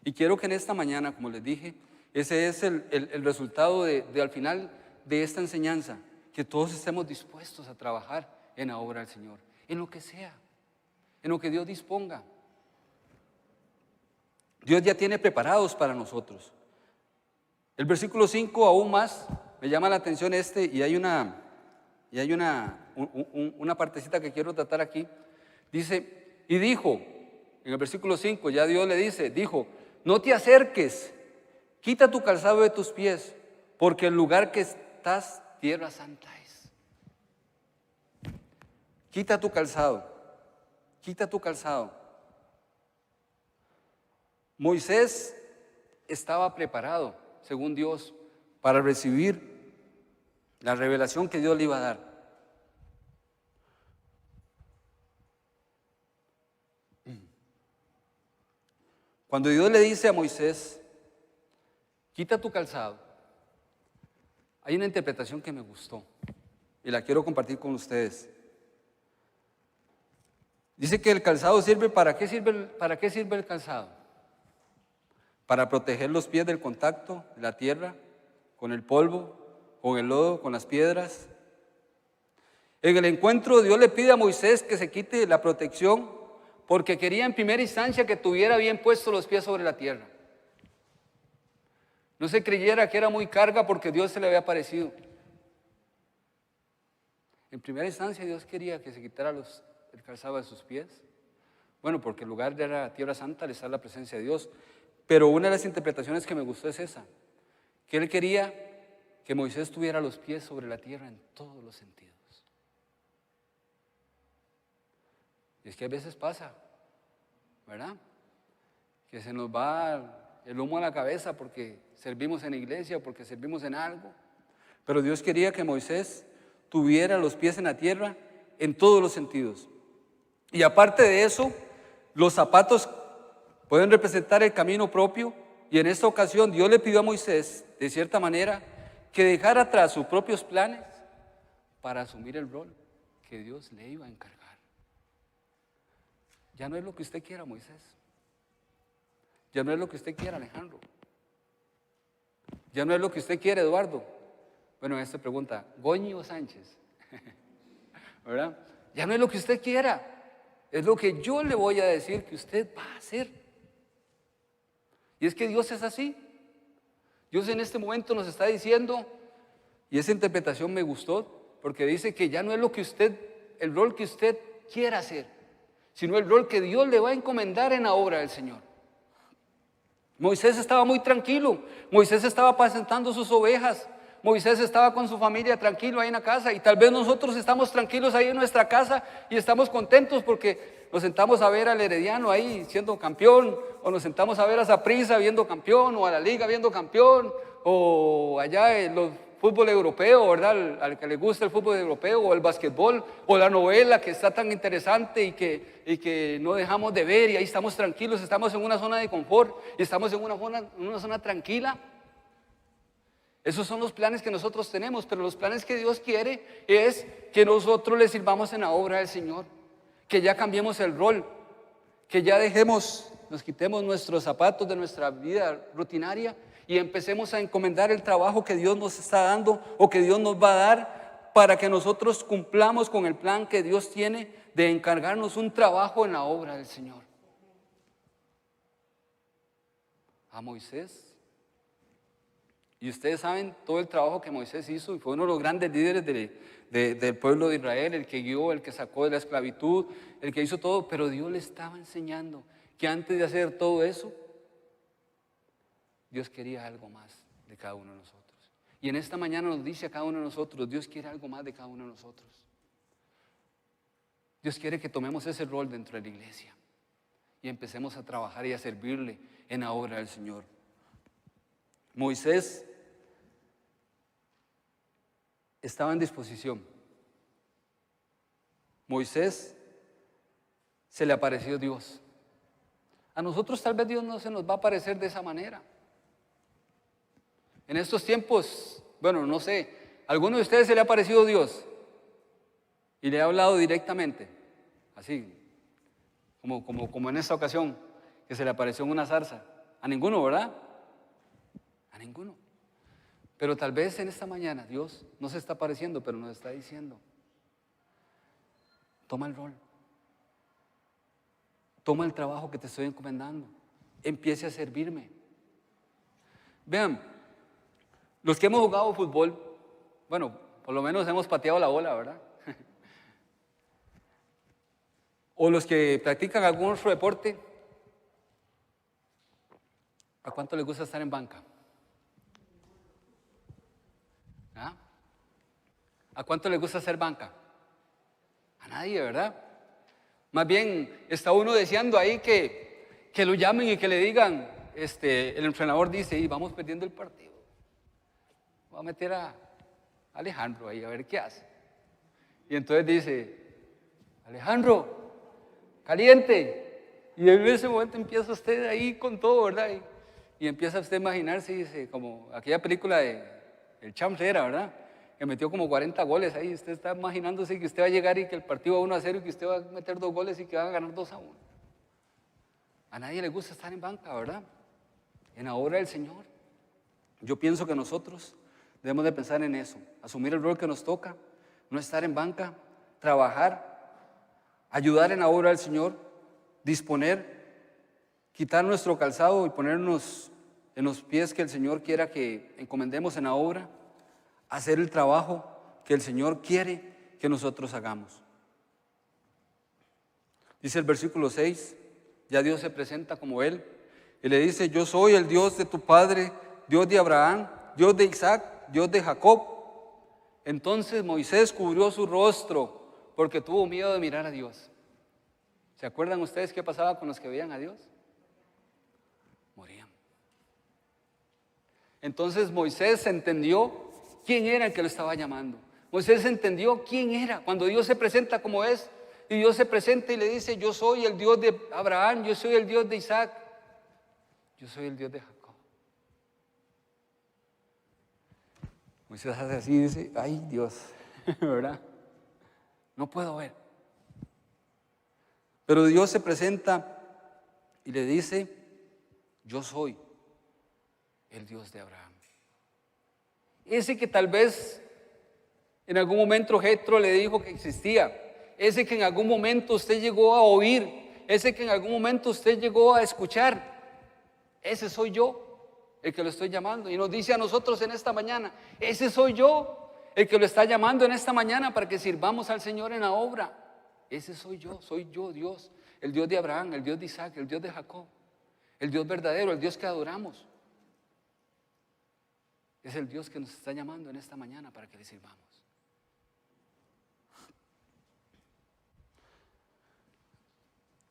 Y quiero que en esta mañana, como les dije, ese es el resultado al final de esta enseñanza, que todos estemos dispuestos a trabajar en la obra del Señor, en lo que sea, en lo que Dios disponga. Dios ya tiene preparados para nosotros. El versículo 5 aún más me llama la atención y hay una partecita que quiero tratar aquí. Dice, y dijo, en el versículo 5 ya Dios le dijo, no te acerques, quita tu calzado de tus pies, porque el lugar que estás, tierra santa es. Quita tu calzado. Moisés estaba preparado, según Dios, para recibir la revelación que Dios le iba a dar. Cuando Dios le dice a Moisés, quita tu calzado, hay una interpretación que me gustó y la quiero compartir con ustedes. Dice que el calzado sirve, ¿para qué sirve el calzado? Para proteger los pies del contacto de la tierra, con el polvo, con el lodo, con las piedras. En el encuentro Dios le pide a Moisés que se quite la protección porque quería en primera instancia que tuviera bien puestos los pies sobre la tierra. No se creyera que era muy carga porque Dios se le había aparecido. En primera instancia Dios quería que se quitara el calzado de sus pies. Bueno, porque el lugar era Tierra Santa, le está la presencia de Dios. Pero una de las interpretaciones que me gustó es esa, que Él quería que Moisés tuviera los pies sobre la tierra en todos los sentidos. Y es que a veces pasa, ¿verdad? Que se nos va el humo a la cabeza porque servimos en la iglesia, porque servimos en algo. Pero Dios quería que Moisés tuviera los pies en la tierra en todos los sentidos. Y aparte de eso, los zapatos pueden representar el camino propio. Y en esta ocasión Dios le pidió a Moisés, de cierta manera, que dejara atrás sus propios planes para asumir el rol que Dios le iba a encargar. Ya no es lo que usted quiera, Moisés. Ya no es lo que usted quiera, Alejandro. Ya no es lo que usted quiere, Eduardo. Bueno, esta pregunta, Goñi o Sánchez, ¿verdad? Ya no es lo que usted quiera, es lo que yo le voy a decir que usted va a hacer. Y es que Dios es así. Dios en este momento nos está diciendo, y esa interpretación me gustó, porque dice que ya no es el rol que usted quiera hacer, sino el rol que Dios le va a encomendar en la obra del Señor. Moisés estaba muy tranquilo, Moisés estaba apacentando sus ovejas, Moisés estaba con su familia tranquilo ahí en la casa, y tal vez nosotros estamos tranquilos ahí en nuestra casa y estamos contentos porque nos sentamos a ver al Herediano ahí siendo campeón, o nos sentamos a ver a Saprissa viendo campeón, o a la Liga viendo campeón, o allá en los fútbol europeo, ¿verdad? Al que le gusta el fútbol europeo, o el basquetbol, o la novela que está tan interesante y que no dejamos de ver, y ahí estamos tranquilos, estamos en una zona de confort, y estamos en una zona tranquila. Esos son los planes que nosotros tenemos, pero los planes que Dios quiere es que nosotros le sirvamos en la obra del Señor, que ya cambiemos el rol, que ya nos quitemos nuestros zapatos de nuestra vida rutinaria y empecemos a encomendar el trabajo que Dios nos está dando o que Dios nos va a dar para que nosotros cumplamos con el plan que Dios tiene de encargarnos un trabajo en la obra del Señor. A Moisés, y ustedes saben todo el trabajo que Moisés hizo, y fue uno de los grandes líderes del pueblo de Israel, el que guió, el que sacó de la esclavitud, el que hizo todo, pero Dios le estaba enseñando que antes de hacer todo eso, Dios quería algo más de cada uno de nosotros. Y en esta mañana nos dice a cada uno de nosotros, Dios quiere algo más de cada uno de nosotros. Dios quiere que tomemos ese rol dentro de la iglesia y empecemos a trabajar y a servirle en la obra del Señor. Moisés estaba en disposición. Moisés se le apareció Dios. A nosotros tal vez Dios no se nos va a aparecer de esa manera. En estos tiempos, bueno, no sé, ¿a alguno de ustedes se le ha aparecido Dios y le ha hablado directamente? Así, como en esta ocasión, que se le apareció en una zarza. A ninguno, ¿verdad? A ninguno. Pero tal vez en esta mañana Dios no se está apareciendo, pero nos está diciendo, toma el rol. Toma el trabajo que te estoy encomendando. Empiece a servirme. Vean, los que hemos jugado fútbol, bueno, por lo menos hemos pateado la bola, ¿verdad? O los que practican algún otro deporte, ¿a cuánto les gusta estar en banca? ¿Ah? ¿A cuánto les gusta hacer banca? A nadie, ¿verdad? Más bien está uno deseando ahí que lo llamen y que le digan, el entrenador dice, y vamos perdiendo el partido. voy a meter a Alejandro ahí a ver qué hace. Y entonces dice, Alejandro, caliente. Y en ese momento empieza usted ahí con todo, ¿verdad? Y empieza usted a imaginarse, dice, como aquella película de El Champ era, ¿verdad? Que metió como 40 goles ahí. Usted está imaginándose que usted va a llegar y que el partido va 1-0 y que usted va a meter 2 goles y que van a ganar 2-1. A nadie le gusta estar en banca, ¿verdad? En la obra del Señor. Yo pienso que nosotros debemos de pensar en eso, asumir el rol que nos toca, no estar en banca, trabajar, ayudar en la obra del Señor, disponer, quitar nuestro calzado y ponernos en los pies que el Señor quiera que encomendemos en la obra, hacer el trabajo que el Señor quiere que nosotros hagamos. Dice el versículo 6, ya Dios se presenta como Él y le dice, yo soy el Dios de tu padre, Dios de Abraham, Dios de Isaac, Dios de Jacob. Entonces Moisés cubrió su rostro porque tuvo miedo de mirar a Dios. ¿Se acuerdan ustedes qué pasaba con los que veían a Dios? Morían. Entonces Moisés entendió quién era el que lo estaba llamando. Moisés entendió quién era. Cuando Dios se presenta como es, y Dios se presenta y le dice, yo soy el Dios de Abraham, yo soy el Dios de Isaac, yo soy el Dios de Jacob. Moisés hace así y dice, ay Dios, ¿verdad? No puedo ver. Pero Dios se presenta y le dice, yo soy el Dios de Abraham. Ese que tal vez en algún momento Jetro le dijo que existía, ese que en algún momento usted llegó a oír, ese que en algún momento usted llegó a escuchar, ese soy yo, el que lo estoy llamando. Y nos dice a nosotros en esta mañana, ese soy yo, el que lo está llamando en esta mañana para que sirvamos al Señor en la obra. Ese soy yo Dios, el Dios de Abraham, el Dios de Isaac, el Dios de Jacob, el Dios verdadero, el Dios que adoramos. Es el Dios que nos está llamando en esta mañana para que le sirvamos.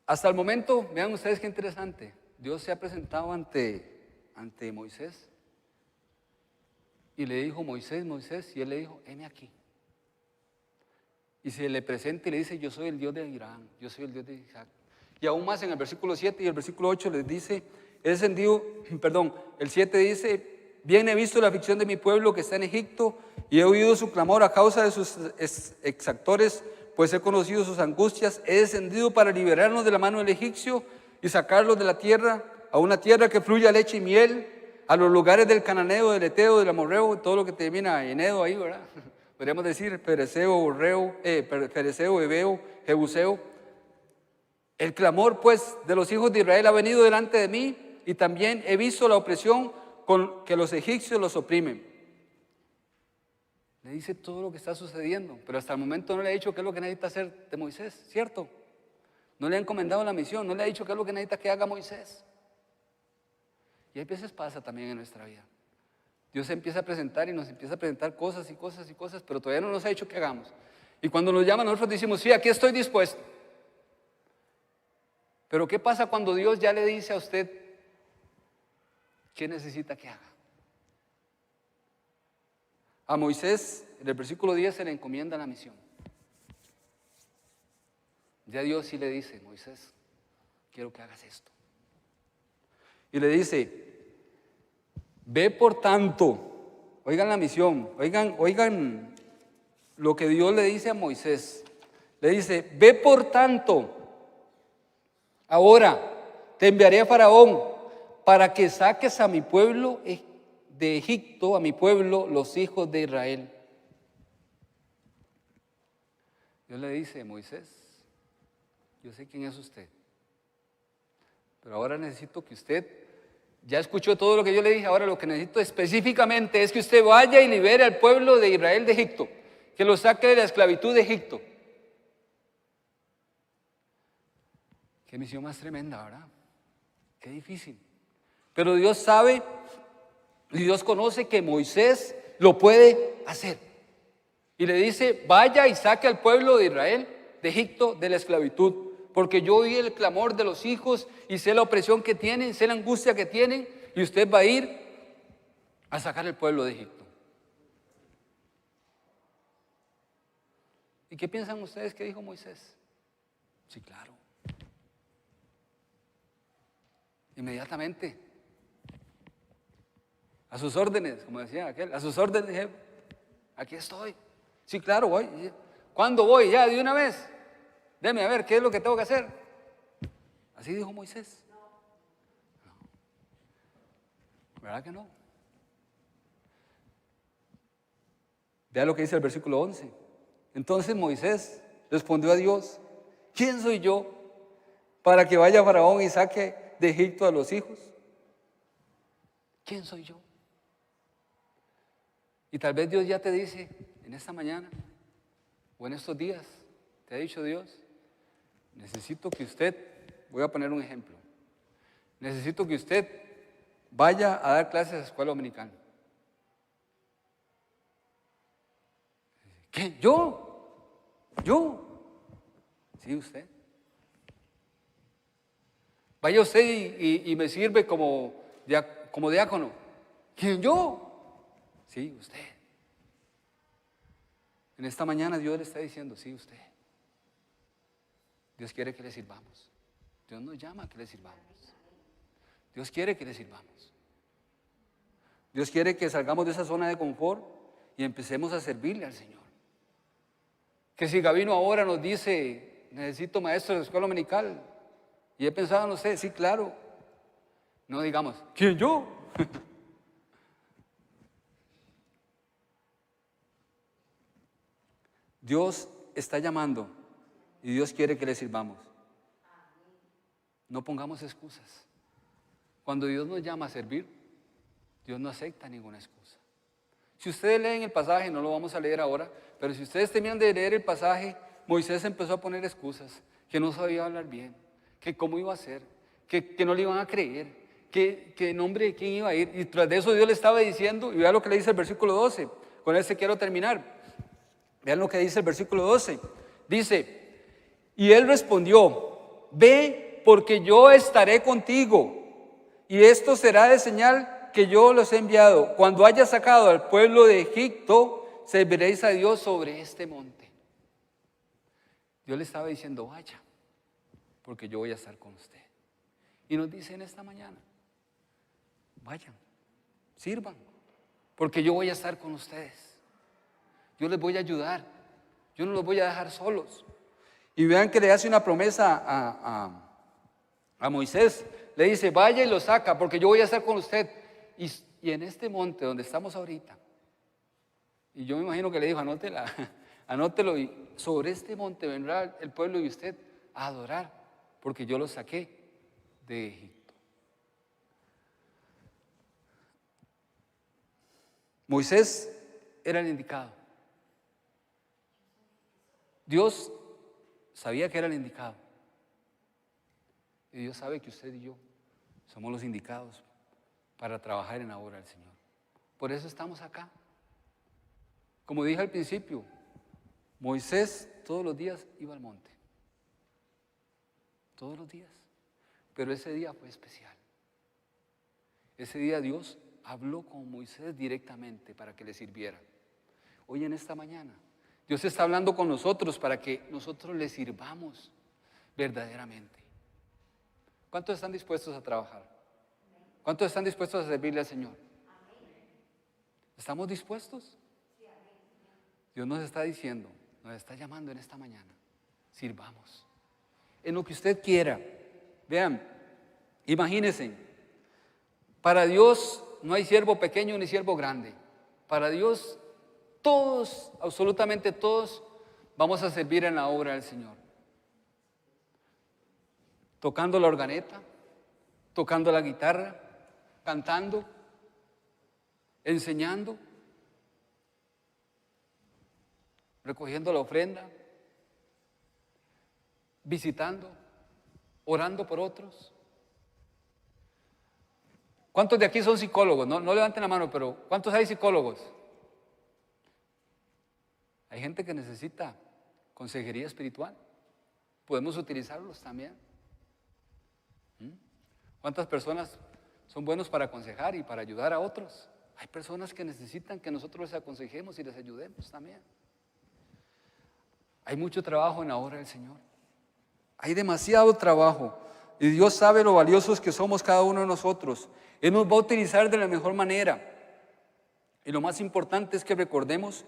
Hasta el momento, vean ustedes qué interesante, Dios se ha presentado ante Moisés y le dijo, Moisés, y él le dijo, heme aquí. Y se le presenta y le dice, yo soy el Dios de Abraham, yo soy el Dios de Isaac. Y aún más en el versículo 7 y el versículo 8 les dice, el 7 dice, bien he visto la aflicción de mi pueblo que está en Egipto y he oído su clamor a causa de sus exactores, pues he conocido sus angustias, he descendido para liberarnos de la mano del egipcio y sacarlos de la tierra, a una tierra que fluye leche y miel, a los lugares del cananeo, del eteo, del amorreo, todo lo que termina en edo ahí, ¿verdad? Podríamos decir pereceo, heveo, jebuseo. El clamor pues de los hijos de Israel ha venido delante de mí y también he visto la opresión con que los egipcios los oprimen. Le dice todo lo que está sucediendo, pero hasta el momento no le ha dicho qué es lo que necesita hacer de Moisés, ¿cierto? No le ha encomendado la misión, no le ha dicho qué es lo que necesita que haga Moisés. Y a veces pasa también en nuestra vida. Dios se empieza a presentar y nos empieza a presentar cosas y cosas y cosas, pero todavía no nos ha dicho qué hagamos. Y cuando nos llama nosotros decimos, sí, aquí estoy dispuesto. Pero ¿qué pasa cuando Dios ya le dice a usted qué necesita que haga? A Moisés, en el versículo 10, se le encomienda la misión. Ya Dios sí le dice, Moisés, quiero que hagas esto. Y le dice, ve por tanto, oigan la misión, oigan lo que Dios le dice a Moisés. Le dice, ve por tanto, ahora te enviaré a Faraón para que saques a mi pueblo de Egipto, a mi pueblo, los hijos de Israel. Dios le dice, Moisés, yo sé quién es usted, pero ahora necesito que usted, ya escuchó todo lo que yo le dije, ahora lo que necesito específicamente es que usted vaya y libere al pueblo de Israel de Egipto, que lo saque de la esclavitud de Egipto. Qué misión más tremenda, ¿verdad? Qué difícil. Pero Dios sabe y Dios conoce que Moisés lo puede hacer. Y le dice, vaya y saque al pueblo de Israel de Egipto de la esclavitud. Porque yo oí el clamor de los hijos y sé la opresión que tienen, sé la angustia que tienen. Y usted va a ir a sacar al pueblo de Egipto. ¿Y qué piensan ustedes que dijo Moisés? Sí, claro. Inmediatamente. A sus órdenes, como decía aquel, a sus órdenes dije, aquí estoy. Sí, claro, voy. ¿Cuándo voy? Ya, de una vez. Deme a ver, ¿qué es lo que tengo que hacer? Así dijo Moisés. No. ¿Verdad que no? Vea lo que dice el versículo 11. Entonces Moisés respondió a Dios, ¿quién soy yo para que vaya Faraón y saque de Egipto a los hijos? ¿Quién soy yo? Y tal vez Dios ya te dice en esta mañana o en estos días, te ha dicho Dios, necesito que usted, voy a poner un ejemplo, necesito que usted vaya a dar clases a la escuela dominical. ¿Qué? ¿Yo? Sí, usted. Vaya usted y me sirve como diácono. ¿Quién? ¿Yo? Sí, usted. En esta mañana Dios le está diciendo, sí, usted. Dios quiere que le sirvamos. Dios nos llama a que le sirvamos. Dios quiere que le sirvamos. Dios quiere que salgamos de esa zona de confort y empecemos a servirle al Señor. Que si Gabino ahora nos dice, necesito maestro de escuela dominical, y he pensado en usted, sí, claro. No digamos, ¿quién, yo? Dios está llamando y Dios quiere que le sirvamos. No pongamos excusas. Cuando Dios nos llama a servir, Dios no acepta ninguna excusa. Si ustedes leen el pasaje, no lo vamos a leer ahora, pero si ustedes terminan de leer el pasaje, Moisés empezó a poner excusas, que no sabía hablar bien, que cómo iba a ser, que no le iban a creer, que en nombre de quién iba a ir. Y tras de eso Dios le estaba diciendo, y vea lo que le dice el versículo 12, con este quiero terminar. Vean lo que dice el versículo 12. Dice, y él respondió, ve porque yo estaré contigo, y esto será de señal que yo los he enviado. Cuando haya sacado al pueblo de Egipto, serviréis a Dios sobre este monte. Dios le estaba diciendo, vaya, porque yo voy a estar con usted. Y nos dice en esta mañana, vayan, sirvan, porque yo voy a estar con ustedes. Yo les voy a ayudar, yo no los voy a dejar solos. Y vean que le hace una promesa a Moisés. Le dice, vaya y lo saca, porque yo voy a estar con usted. Y en este monte donde estamos ahorita, y yo me imagino que le dijo, anótelo, y sobre este monte vendrá el pueblo y usted a adorar, porque yo lo saqué de Egipto. Moisés era el indicado. Dios sabía que era el indicado. Y Dios sabe que usted y yo somos los indicados para trabajar en la obra del Señor. Por eso estamos acá. Como dije al principio, Moisés todos los días iba al monte. Todos los días. Pero ese día fue especial. Ese día Dios habló con Moisés directamente para que le sirviera. Hoy en esta mañana Dios está hablando con nosotros para que nosotros le sirvamos verdaderamente. ¿Cuántos están dispuestos a trabajar? ¿Cuántos están dispuestos a servirle al Señor? ¿Estamos dispuestos? Dios nos está diciendo, nos está llamando en esta mañana. Sirvamos. En lo que usted quiera. Vean, imagínense, para Dios no hay siervo pequeño ni siervo grande. Para Dios todos, absolutamente todos, vamos a servir en la obra del Señor. Tocando la organeta, tocando la guitarra, cantando, enseñando, recogiendo la ofrenda, visitando, orando por otros. ¿Cuántos de aquí son psicólogos? No levanten la mano, pero ¿cuántos hay psicólogos? Hay gente que necesita consejería espiritual. Podemos utilizarlos también. ¿Cuántas personas son buenos para aconsejar y para ayudar a otros? Hay personas que necesitan que nosotros les aconsejemos y les ayudemos también. Hay mucho trabajo en la obra del Señor. Hay demasiado trabajo. Y Dios sabe lo valiosos que somos cada uno de nosotros. Él nos va a utilizar de la mejor manera. Y lo más importante es que recordemos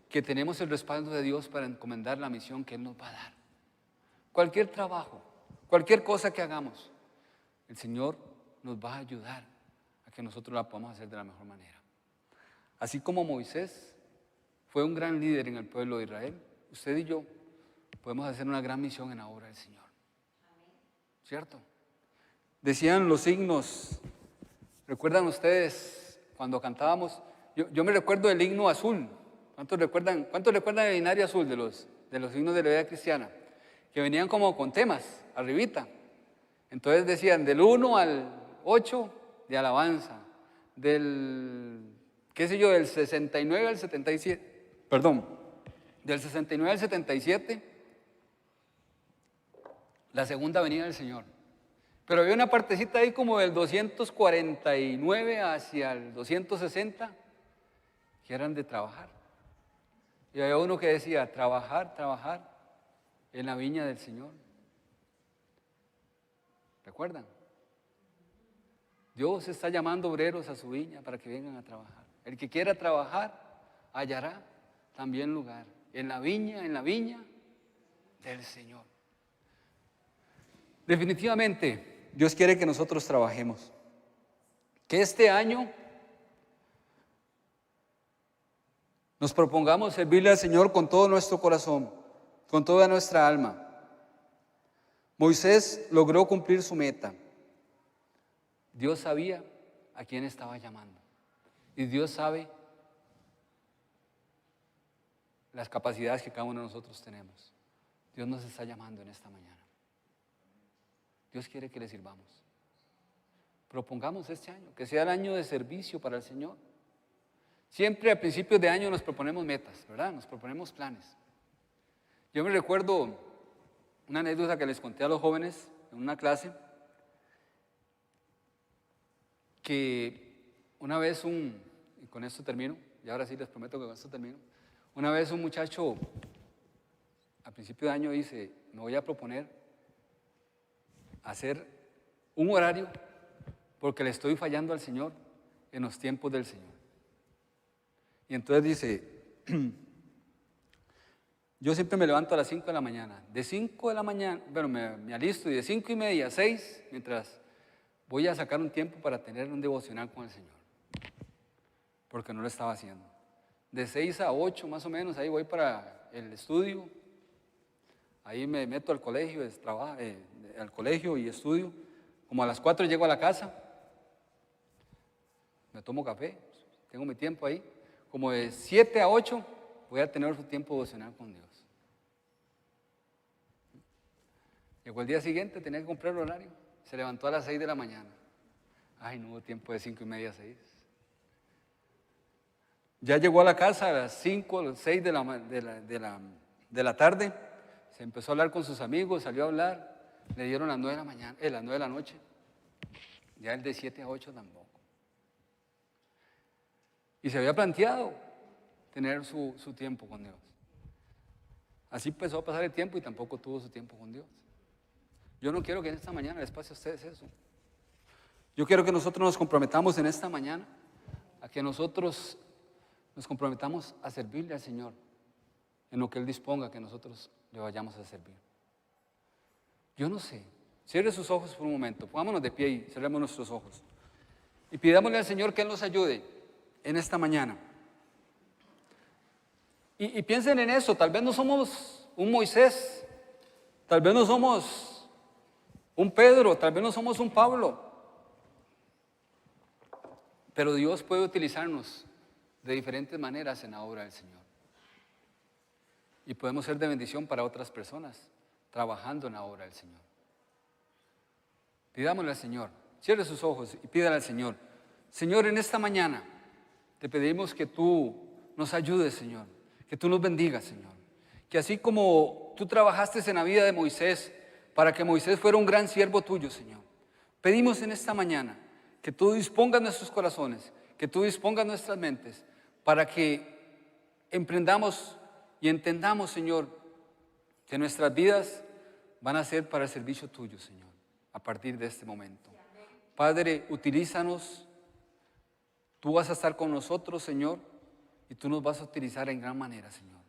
que tenemos el respaldo de Dios para encomendar la misión que Él nos va a dar. Cualquier trabajo, cualquier cosa que hagamos, el Señor nos va a ayudar a que nosotros la podamos hacer de la mejor manera. Así como Moisés fue un gran líder en el pueblo de Israel, usted y yo podemos hacer una gran misión en la obra del Señor. ¿Cierto? Decían los himnos, ¿recuerdan ustedes cuando cantábamos? Yo me recuerdo del himno azul. ¿Cuántos recuerdan el himnario azul de los himnos de la vida cristiana? Que venían como con temas, arribita. Entonces decían del 1 al 8 de alabanza, del 69 al 77, del 69 al 77, la segunda venida del Señor. Pero había una partecita ahí como del 249 hacia el 260, que eran de trabajar. Y había uno que decía, trabajar en la viña del Señor. ¿Recuerdan? Dios está llamando obreros a su viña para que vengan a trabajar. El que quiera trabajar, hallará también lugar. En la viña del Señor. Definitivamente, Dios quiere que nosotros trabajemos. Que este año nos propongamos servirle al Señor con todo nuestro corazón, con toda nuestra alma. Moisés logró cumplir su meta. Dios sabía a quién estaba llamando. Y Dios sabe las capacidades que cada uno de nosotros tenemos. Dios nos está llamando en esta mañana. Dios quiere que le sirvamos. Propongamos este año, que sea el año de servicio para el Señor. Siempre a principios de año nos proponemos metas, ¿verdad? Nos proponemos planes. Yo me recuerdo una anécdota que les conté a los jóvenes en una clase, que una vez y con esto termino, y ahora sí les prometo que con esto termino, una vez un muchacho a principio de año dice, me voy a proponer hacer un horario porque le estoy fallando al Señor en los tiempos del Señor. Y entonces dice, yo siempre me levanto a las 5 de la mañana. De 5 de la mañana, bueno, me alisto y de 5:30 a 6, mientras voy a sacar un tiempo para tener un devocional con el Señor. Porque no lo estaba haciendo. De 6 a 8 más o menos, ahí voy para el estudio. Ahí me meto al colegio, al colegio y estudio. Como a las 4 llego a la casa, me tomo café, tengo mi tiempo ahí. Como de 7 a 8 voy a tener su tiempo devocional con Dios. Llegó el día siguiente, tenía que comprar el horario. Se levantó a las 6 de la mañana. Ay, no hubo tiempo de 5:30 a 6. Ya llegó a la casa a las 5 o 6 de la tarde. Se empezó a hablar con sus amigos, salió a hablar. Le dieron las 9 de la mañana, las 9 de la noche. Ya el de 7 a 8 tampoco. Y se había planteado tener su tiempo con Dios. Así empezó a pasar el tiempo y tampoco tuvo su tiempo con Dios. Yo no quiero que en esta mañana les pase a ustedes eso. Yo quiero que nosotros nos comprometamos en esta mañana a que nosotros nos comprometamos a servirle al Señor en lo que Él disponga que nosotros le vayamos a servir. Yo no sé, cierre sus ojos por un momento, pongámonos de pie y cerremos nuestros ojos y pidámosle al Señor que Él nos ayude en esta mañana. Y piensen en eso, tal vez no somos un Moisés, tal vez no somos un Pedro, tal vez no somos un Pablo, pero Dios puede utilizarnos de diferentes maneras en la obra del Señor. Y podemos ser de bendición para otras personas trabajando en la obra del Señor. Pidámosle al Señor, cierre sus ojos y pídale al Señor. Señor, en esta mañana te pedimos que tú nos ayudes, Señor, que tú nos bendigas, Señor. Que así como tú trabajaste en la vida de Moisés para que Moisés fuera un gran siervo tuyo, Señor, pedimos en esta mañana que tú dispongas nuestros corazones, que tú dispongas nuestras mentes para que emprendamos y entendamos, Señor, que nuestras vidas van a ser para el servicio tuyo, Señor, a partir de este momento. Padre, utilízanos. Tú vas a estar con nosotros, Señor, y tú nos vas a utilizar en gran manera, Señor.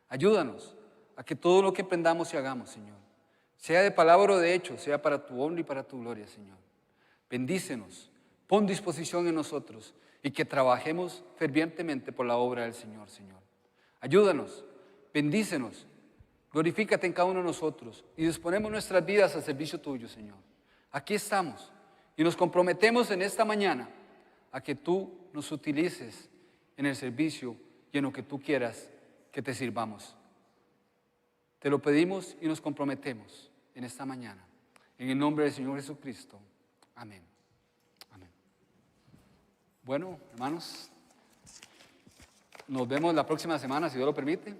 Ayúdanos a que todo lo que aprendamos y hagamos, Señor, sea de palabra o de hecho, sea para tu honra y para tu gloria, Señor. Bendícenos, pon disposición en nosotros y que trabajemos fervientemente por la obra del Señor, Señor. Ayúdanos, bendícenos, glorifícate en cada uno de nosotros y disponemos nuestras vidas al servicio tuyo, Señor. Aquí estamos y nos comprometemos en esta mañana a que tú nos utilices en el servicio y en lo que tú quieras que te sirvamos. Te lo pedimos y nos comprometemos en esta mañana. En el nombre del Señor Jesucristo. Amén. Amén. Bueno, hermanos, nos vemos la próxima semana, si Dios lo permite.